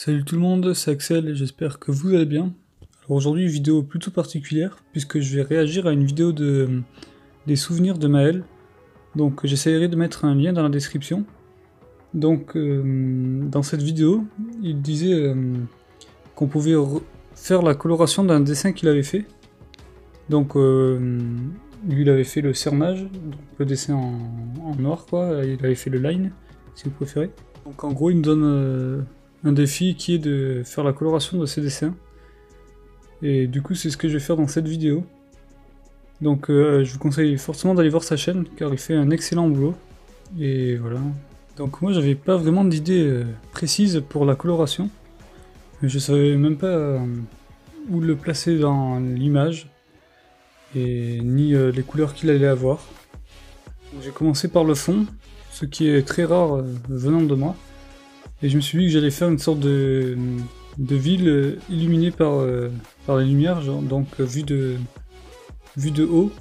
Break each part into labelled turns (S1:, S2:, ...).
S1: Salut tout le monde, c'est Axel et j'espère que vous allez bien. Alors aujourd'hui, une vidéo plutôt particulière puisque je vais réagir à une vidéo des souvenirs de Maël. Donc j'essaierai de mettre un lien dans la description. Donc dans cette vidéo, il disait qu'on pouvait faire la coloration d'un dessin qu'il avait fait. Donc lui il avait fait le cernage, donc le dessin en noir quoi, il avait fait le line si vous préférez. Donc en gros il nous donne un défi qui est de faire la coloration de ces dessins. Et du coup c'est ce que je vais faire dans cette vidéo. Donc je vous conseille forcément d'aller voir sa chaîne car il fait un excellent boulot. Et voilà. Donc moi j'avais pas vraiment d'idée précise pour la coloration. Je savais même pas où le placer dans l'image. Et ni les couleurs qu'il allait avoir. J'ai commencé par le fond, ce qui est très rare venant de moi. Et je me suis dit que j'allais faire une sorte de ville illuminée par les lumières, genre, donc vue de haut.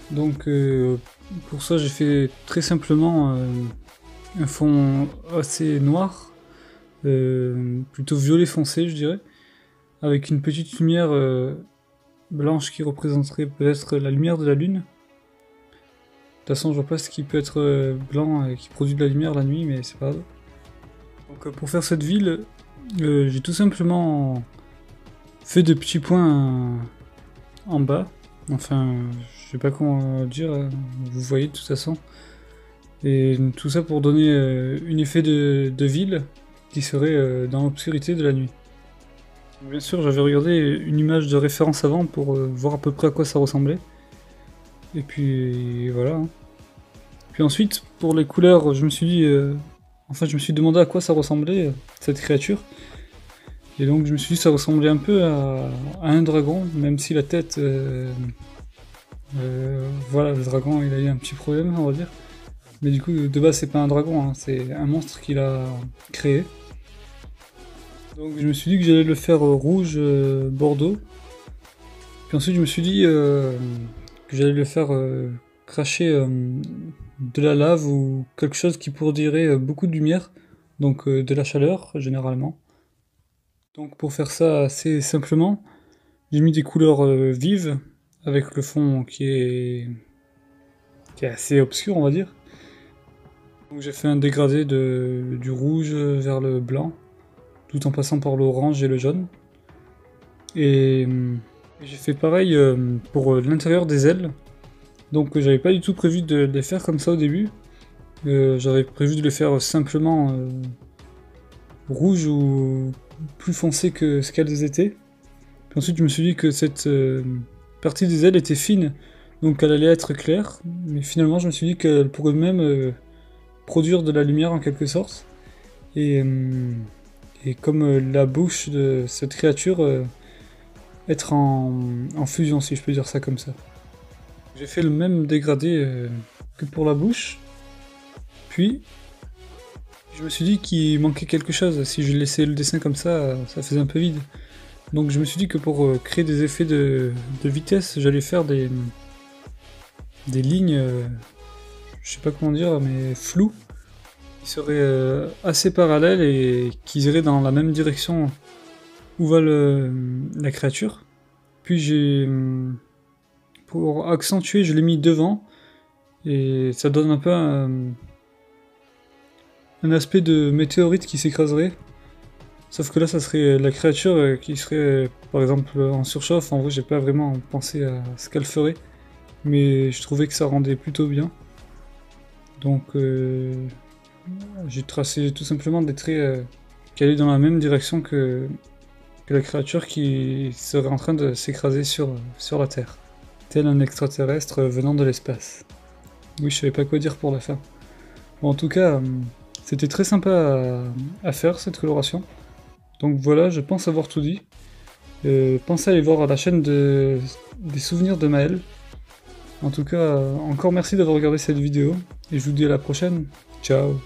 S1: Donc pour ça j'ai fait très simplement un fond assez noir, plutôt violet foncé je dirais, avec une petite lumière blanche qui représenterait peut-être la lumière de la lune. De toute façon je vois pas ce qui peut être blanc et qui produit de la lumière la nuit, mais c'est pas grave. Donc pour faire cette ville, j'ai tout simplement fait des petits points en bas. Enfin, je sais pas comment dire, vous voyez de toute façon. Et tout ça pour donner un effet de ville qui serait dans l'obscurité de la nuit. Bien sûr, j'avais regardé une image de référence avant pour voir à peu près à quoi ça ressemblait. Et puis voilà. Puis ensuite, pour les couleurs, je me suis dit... Enfin, je me suis demandé à quoi ça ressemblait, cette créature. Et donc je me suis dit que ça ressemblait un peu à un dragon, même si la tête... voilà, le dragon, il a eu un petit problème, on va dire. Mais du coup, de base, c'est pas un dragon, hein, c'est un monstre qu'il a créé. Donc je me suis dit que j'allais le faire rouge bordeaux. Puis ensuite, je me suis dit que j'allais le faire cracher de la lave ou quelque chose qui produirait beaucoup de lumière, donc de la chaleur généralement. Donc pour faire ça assez simplement, j'ai mis des couleurs vives avec le fond qui est assez obscur on va dire. Donc j'ai fait un dégradé du rouge vers le blanc, tout en passant par l'orange et le jaune. Et j'ai fait pareil pour l'intérieur des ailes. Donc j'avais pas du tout prévu de les faire comme ça au début. J'avais prévu de les faire simplement rouge ou plus foncé que ce qu'elles étaient. Puis ensuite je me suis dit que cette partie des ailes était fine, donc elle allait être claire. Mais finalement je me suis dit qu'elle pourrait même produire de la lumière en quelque sorte. Et comme la bouche de cette créature être en fusion si je peux dire ça comme ça. J'ai fait le même dégradé que pour la bouche, puis je me suis dit qu'il manquait quelque chose. Si je laissais le dessin comme ça, ça faisait un peu vide. Donc je me suis dit que pour créer des effets de vitesse, j'allais faire des lignes, je sais pas comment dire, mais floues, qui seraient assez parallèles et qui iraient dans la même direction où va la créature. Puis pour accentuer, je l'ai mis devant, et ça donne un peu un aspect de météorite qui s'écraserait. Sauf que là, ça serait la créature qui serait, par exemple, en surchauffe. En vrai, j'ai pas vraiment pensé à ce qu'elle ferait, mais je trouvais que ça rendait plutôt bien. Donc, j'ai tracé tout simplement des traits qui allaient dans la même direction que la créature qui serait en train de s'écraser sur la Terre. Tel un extraterrestre venant de l'espace. Oui, je savais pas quoi dire pour la fin. Bon, en tout cas, c'était très sympa à faire cette coloration. Donc voilà, je pense avoir tout dit. Pensez à aller voir la chaîne des souvenirs de Maël. En tout cas, encore merci d'avoir regardé cette vidéo, et je vous dis à la prochaine. Ciao.